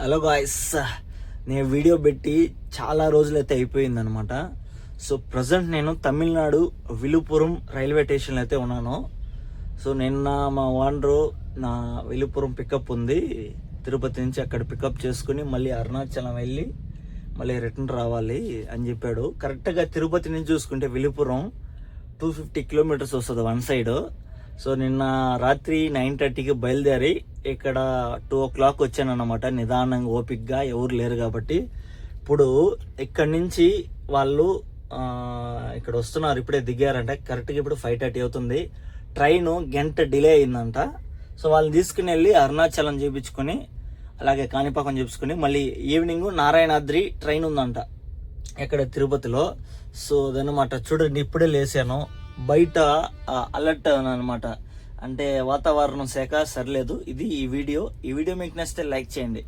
Hello guys, నేను video పెట్టి చాలా రోజులైతే అయిపోయింది అనమాట. సో ప్రజెంట్ నేను తమిళనాడు విలుపురం రైల్వే స్టేషన్లో అయితే ఉన్నాను. సో నిన్న మా ఓనరు నా విలుపురం పికప్ ఉంది, తిరుపతి నుంచి అక్కడ పికప్ చేసుకుని మళ్ళీ అరుణాచలం వెళ్ళి మళ్ళీ రిటర్న్ రావాలి అని చెప్పాడు. కరెక్ట్గా తిరుపతి నుంచి చూసుకుంటే విలుపురం 250 కిలోమీటర్స్ వస్తుంది వన్ సైడ్. సో నిన్న రాత్రి 9:30కి బయలుదేరి ఇక్కడ 2 o'clock వచ్చాను అనమాట. నిదానంగా ఓపిక్గా, ఎవరు లేరు కాబట్టి. ఇప్పుడు ఇక్కడ నుంచి వాళ్ళు ఇక్కడ వస్తున్నారు, ఇప్పుడే దిగారంట. కరెక్ట్గా ఇప్పుడు 5:30 అవుతుంది. ట్రైన్ గంట డిలే అయిందంట. సో వాళ్ళని తీసుకుని వెళ్ళి అరుణాచలం చేయించుకొని అలాగే కాణిపాకం చేయించుకొని మళ్ళీ ఈవినింగ్ నారాయణాద్రి ట్రైన్ ఉందంట ఇక్కడ తిరుపతిలో. సో అదనమాట. చూడండి, ఇప్పుడే లేసాను. బయట అలర్ట్ అనమాట, అంటే వాతావరణం శాఖ సరిలేదు. ఇది ఈ వీడియో మీకు నచ్చితే లైక్ చేయండి.